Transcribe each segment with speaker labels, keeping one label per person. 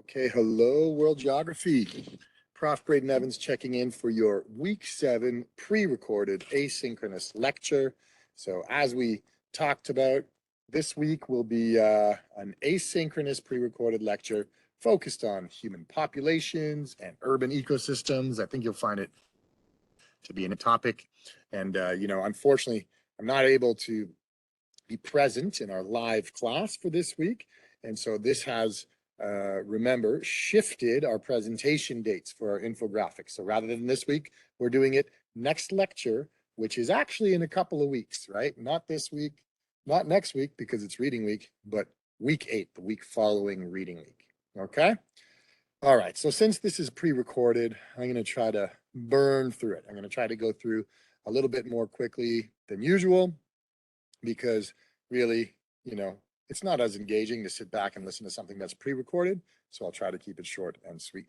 Speaker 1: Okay, hello, World Geography. Prof. Braden Evans checking in for your Week 7 pre-recorded asynchronous lecture. So as we talked about, this week will be an asynchronous pre-recorded lecture focused on human populations and urban ecosystems. I think you'll find it to be a topic. And, unfortunately, I'm not able to be present in our live class for this week. And so this has remember, shifted our presentation dates for our infographics. So rather than this week, we're doing it next lecture, which is actually in a couple of weeks, right? Not this week, not next week because it's reading week, but week 8, the week following reading week, okay? All right, so since this is pre-recorded, I'm gonna try to burn through it. I'm gonna try to go through a little bit more quickly than usual because really, it's not as engaging to sit back and listen to something that's pre-recorded, so I'll try to keep it short and sweet.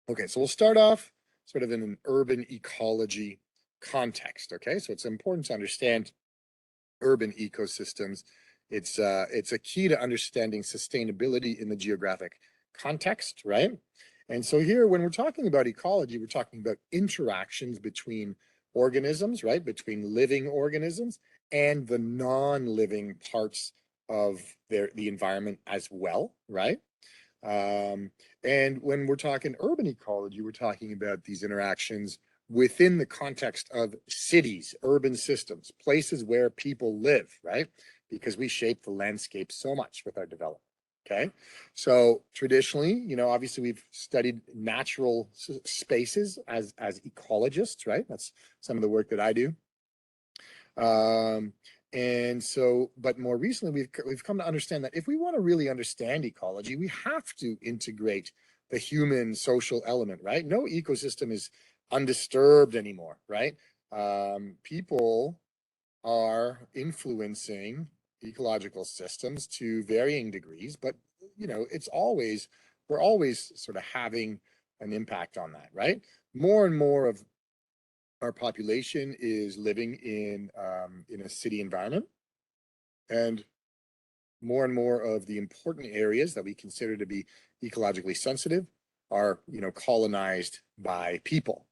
Speaker 1: Okay, so we'll start off sort of in an urban ecology context, okay? So it's important to understand urban ecosystems. It's a key to understanding sustainability in the geographic context, right? And so here, when we're talking about ecology, we're talking about interactions between organisms, right? Between living organisms and the non-living parts of the environment as well, right? And when we're talking urban ecology, we're talking about these interactions within the context of cities, urban systems, places where people live, right? Because we shape the landscape so much with our development. Okay, so traditionally, obviously we've studied natural spaces as ecologists, right? That's some of the work that I do. And so, but more recently, we've come to understand that if we want to really understand ecology, we have to integrate the human social element, right? No ecosystem is undisturbed anymore, right? People are influencing ecological systems to varying degrees, but we're always sort of having an impact on that, right? More and more of our population is living in a city environment, and more of the important areas that we consider to be ecologically sensitive are colonized by people.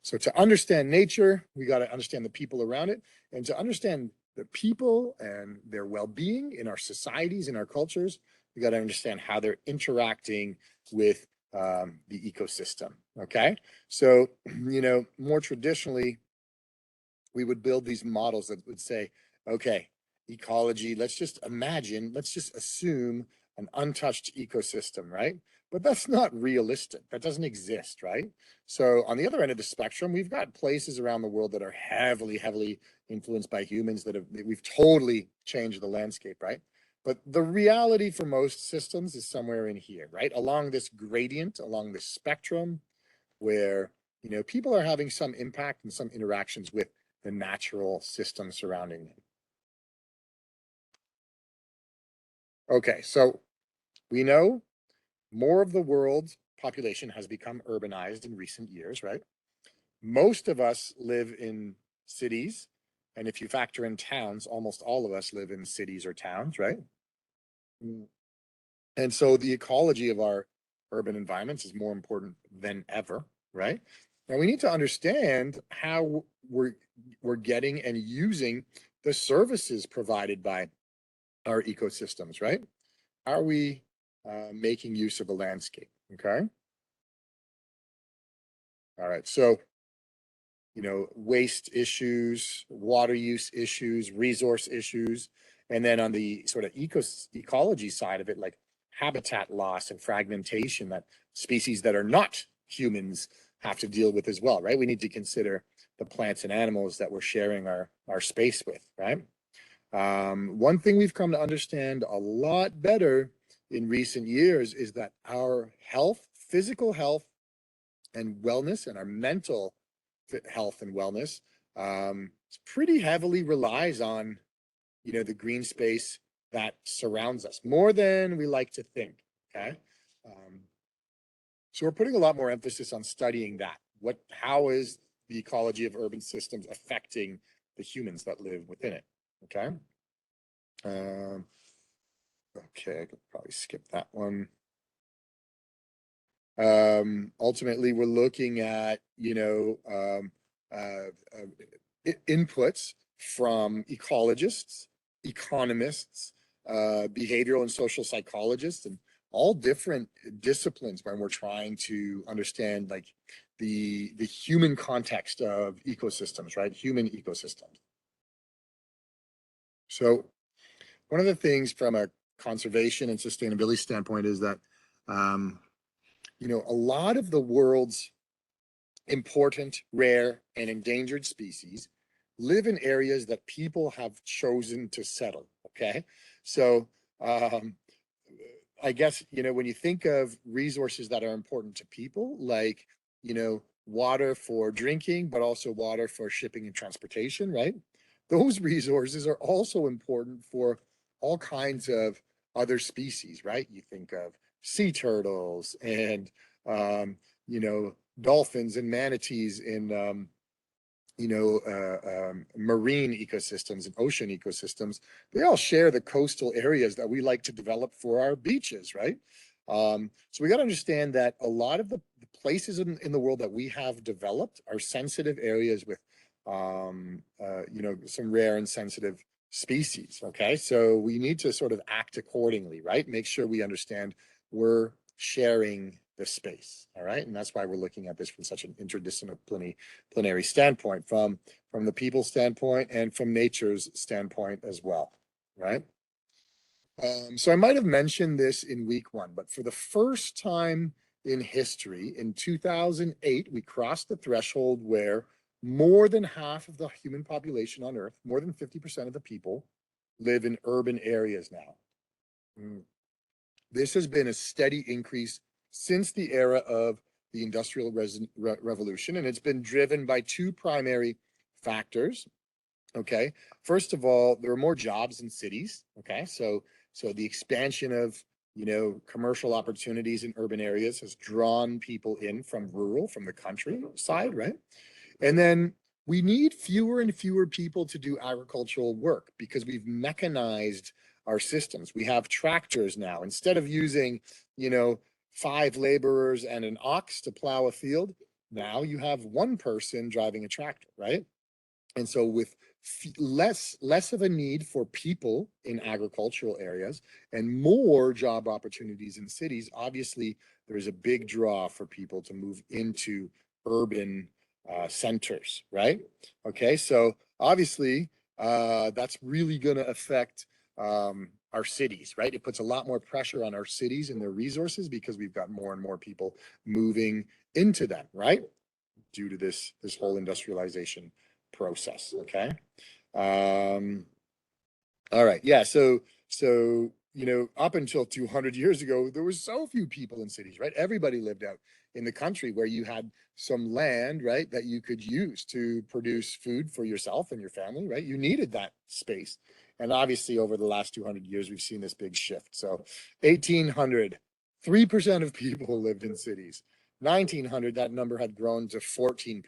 Speaker 1: So to understand nature, we got to understand the people around it, and to understand the people and their well-being in our societies, in our cultures, we got to understand how they're interacting with the ecosystem. Okay, so more traditionally, we would build these models that would say, okay, ecology, let's just assume an untouched ecosystem, right? But that's not realistic. That doesn't exist, right? So on the other end of the spectrum, we've got places around the world that are heavily influenced by humans we've totally changed the landscape, right? But the reality for most systems is somewhere in here, right? Along this gradient, along this spectrum, where people are having some impact and some interactions with the natural system surrounding them. Okay, so we know more of the world's population has become urbanized in recent years, right? Most of us live in cities, and if you factor in towns, almost all of us live in cities or towns, right? And so the ecology of our urban environments is more important than ever, right? Now we need to understand how we're getting and using the services provided by our ecosystems, right? How are we making use of the landscape? Okay. All right. So, waste issues, water use issues, resource issues, and then on the sort of ecology side of it, like habitat loss and fragmentation that species that are not humans have to deal with as well, right? We need to consider the plants and animals that we're sharing our space with, right? One thing we've come to understand a lot better in recent years is that our health, physical health and wellness, and our mental health and wellness pretty heavily relies on, the green space that surrounds us more than we like to think, okay? So we're putting a lot more emphasis on studying that. How is the ecology of urban systems affecting the humans that live within it, okay? Okay, I could probably skip that one. Ultimately, we're looking at, inputs from ecologists, economists, behavioral and social psychologists, and all different disciplines when we're trying to understand like the human context of ecosystems, right? Human ecosystems. So one of the things from a conservation and sustainability standpoint is that um, a lot of the world's important, rare, and endangered species live in areas that people have chosen to settle. Okay. So, um, I guess, when you think of resources that are important to people, like, water for drinking, but also water for shipping and transportation, right? Those resources are also important for all kinds of other species, right? You think of sea turtles and, dolphins and manatees in, marine ecosystems and ocean ecosystems. They all share the coastal areas that we like to develop for our beaches, right? So we got to understand that a lot of the places in the world that we have developed are sensitive areas with, some rare and sensitive species. Okay, so we need to sort of act accordingly, right? Make sure we understand we're sharing the space. All right, and that's why we're looking at this from such an interdisciplinary standpoint, from the people standpoint and from nature's standpoint as well, right? So I might have mentioned this in week one, but for the first time in history, in 2008, we crossed the threshold where more than half of the human population on Earth, more than 50% of the people, live in urban areas now. Mm. This has been a steady increase since the era of the Industrial Revolution, and it's been driven by two primary factors. Okay, first of all, there are more jobs in cities. Okay, so the expansion of commercial opportunities in urban areas has drawn people in from rural, from the countryside, right? And then we need fewer and fewer people to do agricultural work because we've mechanized our systems. We have tractors now. Instead of using, 5 laborers and an ox to plow a field, now you have one person driving a tractor, right? And so with less of a need for people in agricultural areas and more job opportunities in cities, obviously there's a big draw for people to move into urban centers, right? Okay, so obviously that's really going to affect our cities, right? It puts a lot more pressure on our cities and their resources because we've got more and more people moving into them, right? Due to this whole industrialization process. Okay. Um, all right. Yeah. So up until 200 years ago, there was so few people in cities, right? Everybody lived out in the country where you had some land, right, that you could use to produce food for yourself and your family, right? You needed that space. And obviously, over the last 200 years, we've seen this big shift. So 1800, 3% of people lived in cities. 1900, that number had grown to 14%.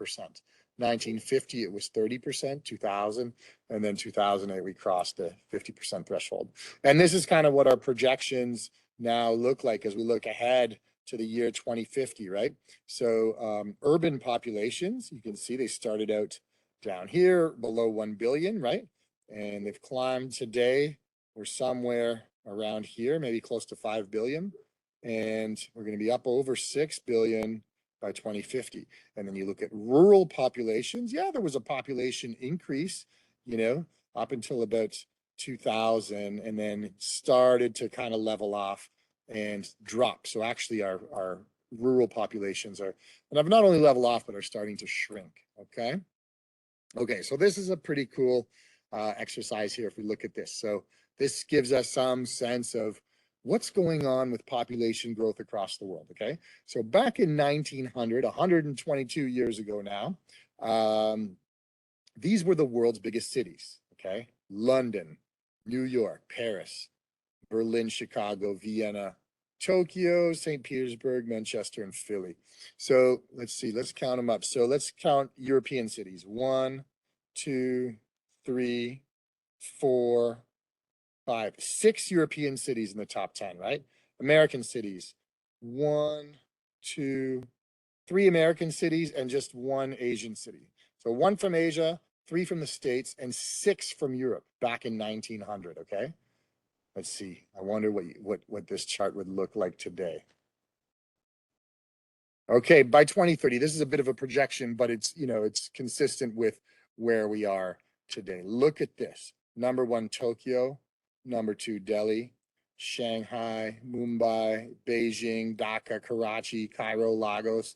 Speaker 1: 1950, it was 30%, 2000, and then 2008, we crossed the 50% threshold. And this is kind of what our projections now look like as we look ahead to the year 2050, right? So urban populations, you can see they started out down here below 1 billion, right? And they've climbed today. We're somewhere around here, maybe close to 5 billion. And we're going to be up over 6 billion by 2050. And then you look at rural populations. Yeah, there was a population increase, up until about 2000, and then started to kind of level off and drop. So actually our rural populations are, and have not only level off, but are starting to shrink. Okay. Okay. So this is a pretty cool exercise here if we look at this. So this gives us some sense of what's going on with population growth across the world. Okay. So back in 1900, 122 years ago now, these were the world's biggest cities. Okay. London, New York, Paris, Berlin, Chicago, Vienna, Tokyo, St. Petersburg, Manchester, and Philly. So let's see, let's count them up. So let's count European cities. 1, 2, 3, 4, 5, 6 European cities in the top 10, right? American cities, 1, 2, 3 American cities and just 1 Asian city. So 1 from Asia, 3 from the States, and 6 from Europe back in 1900, okay? Let's see. I wonder what this chart would look like today. Okay, by 2030, this is a bit of a projection, but it's, you know, it's consistent with where we are today. Look at this. Number 1, Tokyo. Number 2, Delhi. Shanghai, Mumbai, Beijing, Dhaka, Karachi, Cairo, Lagos,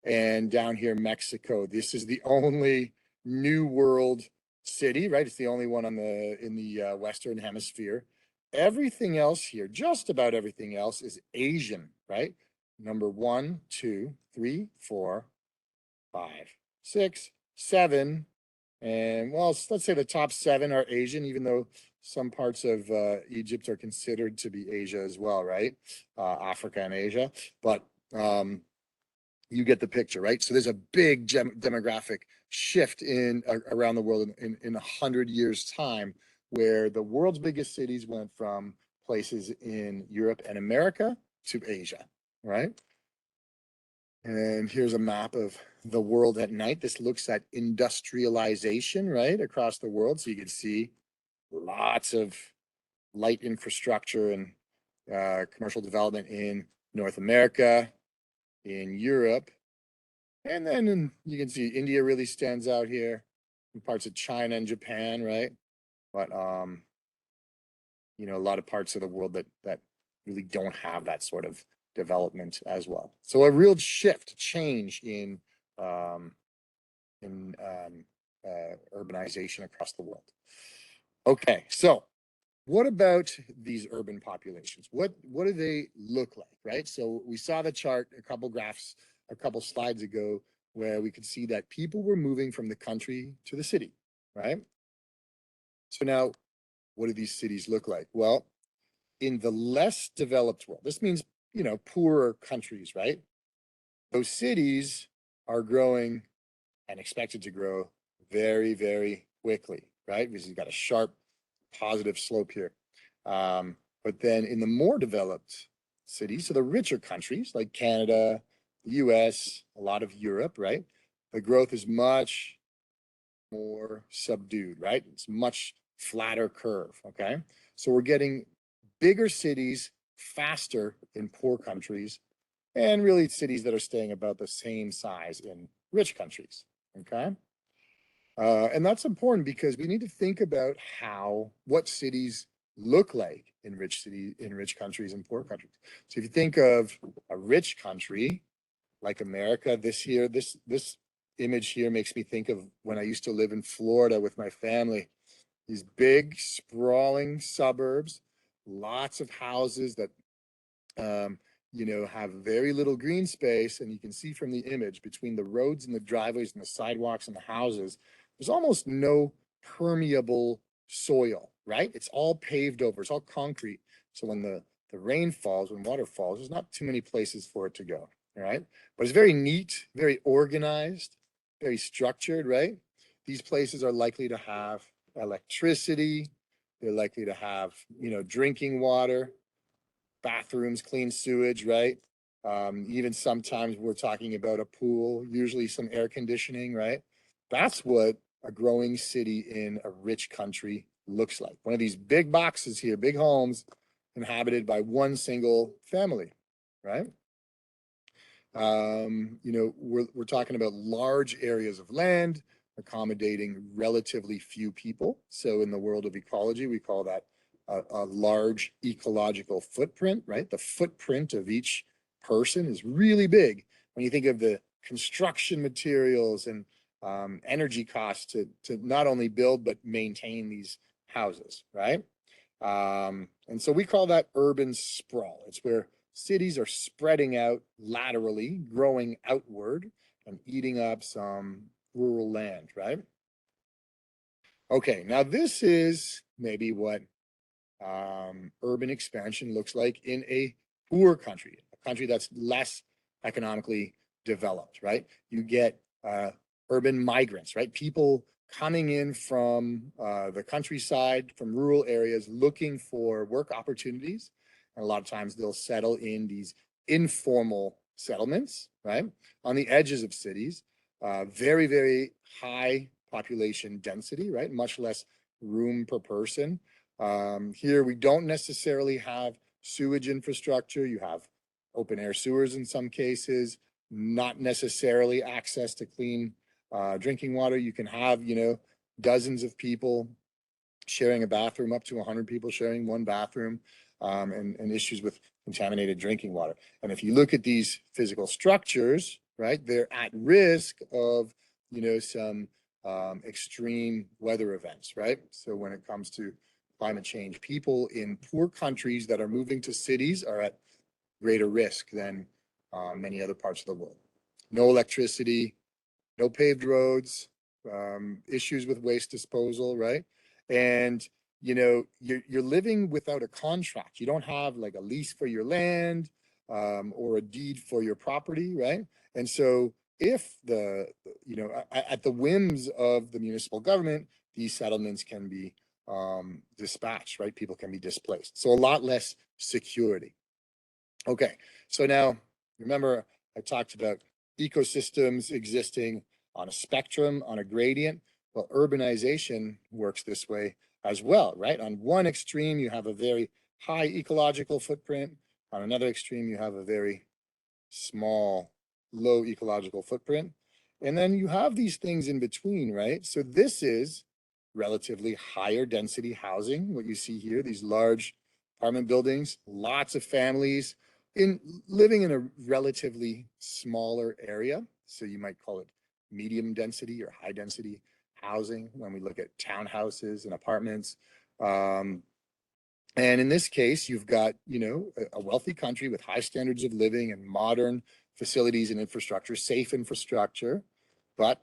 Speaker 1: and down here, Mexico. This is the only New World city, right? It's the only one on in the Western Hemisphere. Everything else here, just about everything else, is Asian, right? Number 1, 2, 3, 4, 5, 6, 7, and well, let's say the top 7 are Asian, even though some parts of Egypt are considered to be Asia as well, right? Africa and Asia, but you get the picture, right? So there's a big demographic shift in around the world in 100 years' time, where the world's biggest cities went from places in Europe and America to Asia, right? And here's a map of the world at night. This looks at industrialization, right, across the world. So you can see lots of light infrastructure and commercial development in North America, in Europe, and then you can see India really stands out here, in parts of China and Japan, right? But you know, a lot of parts of the world that really don't have that sort of development as well. So a real change in urbanization across the world. Okay, so what about these urban populations? What do they look like, right? So we saw the chart, a couple graphs, a couple slides ago, where we could see that people were moving from the country to the city, right? So now, what do these cities look like? Well, in the less developed world, this means, you know, poorer countries, right? Those cities are growing and expected to grow very, very quickly, right? Because you've got a sharp positive slope here. But then in the more developed cities, so the richer countries like Canada, the US, a lot of Europe, right? The growth is much more subdued, right? It's much flatter curve, okay? So we're getting bigger cities faster in poor countries, and really cities that are staying about the same size in rich countries, okay? And that's important because we need to think about what cities look like in rich countries and poor countries. So if you think of a rich country like America, this image here makes me think of when I used to live in Florida with my family. These big, sprawling suburbs, lots of houses that you know, have very little green space, and you can see from the image between the roads and the driveways and the sidewalks and the houses, there's almost no permeable soil, right? It's all paved over, it's all concrete. So when the rain falls, when water falls, there's not too many places for it to go, all right? But it's very neat, very organized, very structured, right? These places are likely to have electricity, they're likely to have, you know, drinking water, bathrooms, clean sewage, right? Even sometimes we're talking about a pool, usually some air conditioning, right? That's what a growing city in a rich country looks like. One of these big boxes here, big homes inhabited by one single family, right? You know, we're talking about large areas of land accommodating relatively few people. So in the world of ecology, we call that a large ecological footprint, right? The footprint of each person is really big. When you think of the construction materials and energy costs to not only build, but maintain these houses, right? And so we call that urban sprawl. It's where cities are spreading out laterally, growing outward, and eating up some rural land, right? Okay, now this is maybe what urban expansion looks like in a poor country, a country that's less economically developed, right? You get urban migrants, right? People coming in from the countryside, from rural areas, looking for work opportunities. And a lot of times they'll settle in these informal settlements, right, on the edges of cities. Very, very high population density, right? Much less room per person. Here we don't necessarily have sewage infrastructure. You have open air sewers in some cases, not necessarily access to clean drinking water. You can have, dozens of people sharing a bathroom, up to 100 people sharing one bathroom, and issues with contaminated drinking water. And if you look at these physical structures, right, they're at risk of, some extreme weather events, right? So when it comes to climate change, people in poor countries that are moving to cities are at greater risk than many other parts of the world. No electricity, no paved roads, issues with waste disposal, right? And you're living without a contract. You don't have like a lease for your land or a deed for your property, right? And so if at the whims of the municipal government, these settlements can be dispatched, right? People can be displaced. So a lot less security. Okay, so now remember I talked about ecosystems existing on a spectrum, on a gradient. Well, urbanization works this way as well, right? On one extreme, you have a very high ecological footprint. On another extreme, you have a very small, low ecological footprint. And then you have these things in between, right? So this is relatively higher density housing, what you see here, these large apartment buildings, lots of families living in a relatively smaller area. So you might call it medium density or high density housing when we look at townhouses and apartments. And in this case, you've got, a wealthy country with high standards of living and modern facilities and infrastructure, safe infrastructure, but,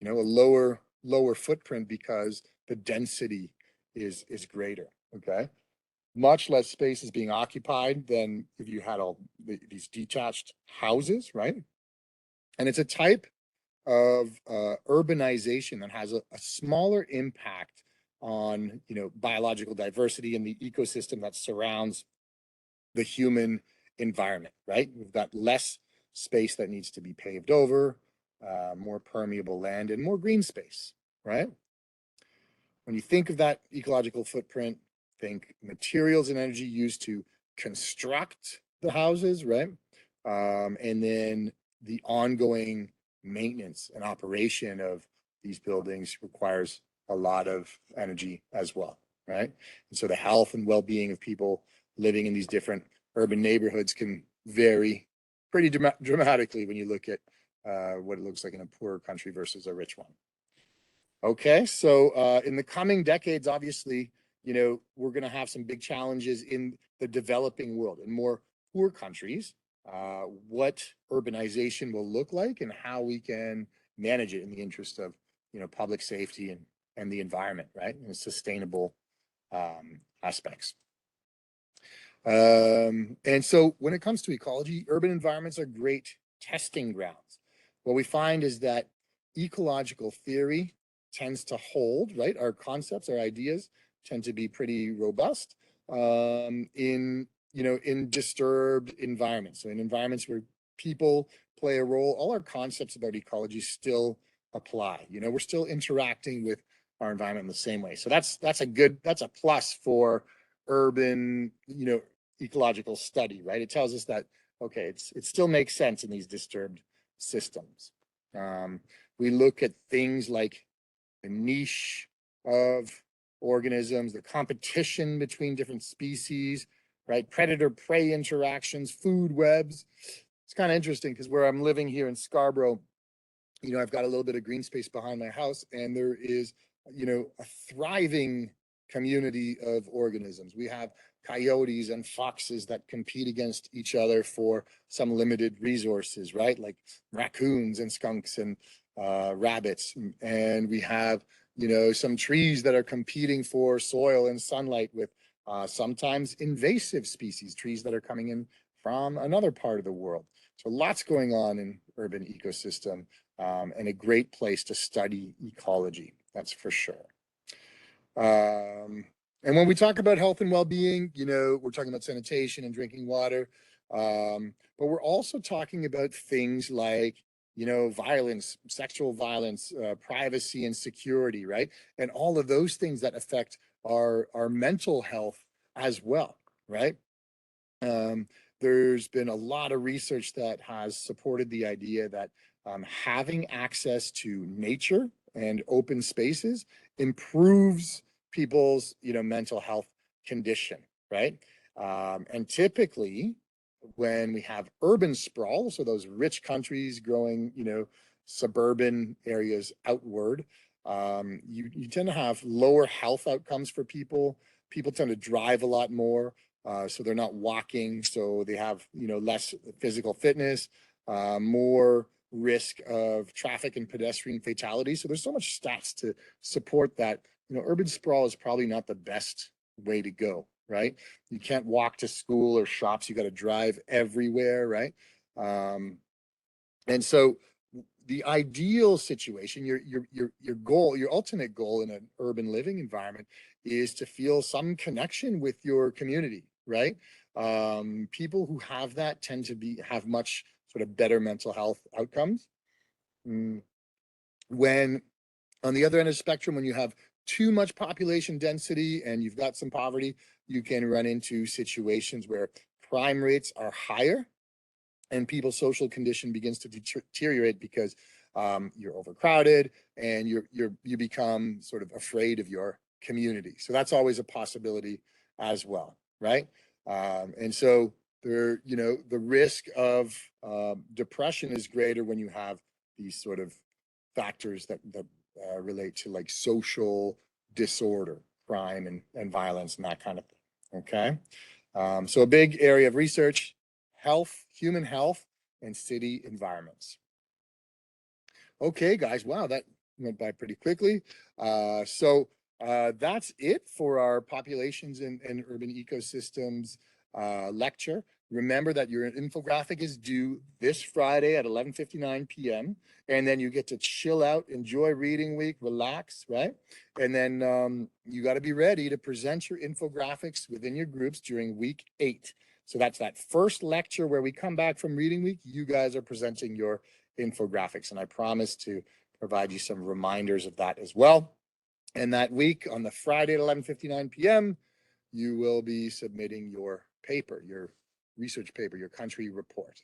Speaker 1: a lower footprint because the density is greater, okay? Much less space is being occupied than if you had all these detached houses, right? And it's a type of urbanization that has a smaller impact on biological diversity and the ecosystem that surrounds the human environment, right? We've got less space that needs to be paved over, more permeable land, and more green space, right? When you think of that ecological footprint, think materials and energy used to construct the houses, right? And then the ongoing maintenance and operation of these buildings requires a lot of energy as well, right? And so the health and well-being of people living in these different urban neighborhoods can vary pretty dramatically when you look at what it looks like in a poorer country versus a rich one. Okay, so in the coming decades, obviously, we're going to have some big challenges in the developing world, in more poor countries, what urbanization will look like and how we can manage it in the interest of, public safety and the environment, right? And sustainable aspects. And so when it comes to ecology, urban environments are great testing grounds. What we find is that ecological theory tends to hold, right? Our concepts, our ideas tend to be pretty robust in disturbed environments. So in environments where people play a role, all our concepts about ecology still apply. We're still interacting with our environment in the same way. So that's a plus for urban, ecological study, right? It tells us that, okay, it still makes sense in these disturbed systems. We look at things like the niche of organisms, the competition between different species, right? Predator-prey interactions, food webs. It's kind of interesting because where I'm living here in Scarborough, I've got a little bit of green space behind my house, and there is, a thriving community of organisms. We have coyotes and foxes that compete against each other for some limited resources, right? Like raccoons and skunks and rabbits. And we have, some trees that are competing for soil and sunlight with sometimes invasive species, trees that are coming in from another part of the world. So lots going on in urban ecosystem and a great place to study ecology. That's for sure. And when we talk about health and well-being, you know, we're talking about sanitation and drinking water, but we're also talking about things like, you know, violence, sexual violence, privacy and security, right? And all of those things that affect our mental health as well, right? Um, there's been a lot of research that has supported the idea that having access to nature and open spaces improves people's, you know, mental health condition, right? And typically, when we have urban sprawl, so those rich countries growing, you know, suburban areas outward, you tend to have lower health outcomes for people. People tend to drive a lot more, so they're not walking, so they have, you know, less physical fitness, more risk of traffic and pedestrian fatalities. So there's so much stats to support that, you know, urban sprawl is probably not the best way to go, right? You can't walk to school or shops. You got to drive everywhere, right? And so the ideal situation, your goal, your ultimate goal in an urban living environment is to feel some connection with your community, right? People who have that tend to have much sort of better mental health outcomes. When on the other end of the spectrum, when you have too much population density and you've got some poverty, you can run into situations where crime rates are higher and people's social condition begins to deteriorate because you're overcrowded and you become sort of afraid of your community. So that's always a possibility as well, right? And so there, you know, the risk of depression is greater when you have these sort of factors that relate to like social disorder, crime and violence and that kind of thing. Okay. So a big area of research, health, human health, and city environments. Okay, guys, wow, that went by pretty quickly. That's it for our populations and urban ecosystems lecture. Remember that your infographic is due this Friday at 11:59 p.m. And then you get to chill out, enjoy reading week, relax, right? And then you got to be ready to present your infographics within your groups during week 8. So that's that first lecture where we come back from reading week. You guys are presenting your infographics, and I promise to provide you some reminders of that as well. And that week on the Friday at 11:59 p.m., you will be submitting your paper, your research paper, your country report.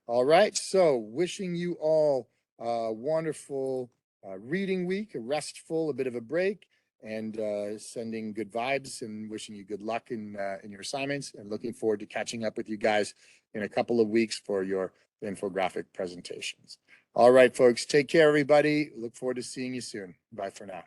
Speaker 1: All right, so wishing you all a wonderful reading week, a restful, a bit of a break, and sending good vibes and wishing you good luck in your assignments, and looking forward to catching up with you guys in a couple of weeks for your infographic presentations. All right, folks, take care, everybody. Look forward to seeing you soon. Bye for now.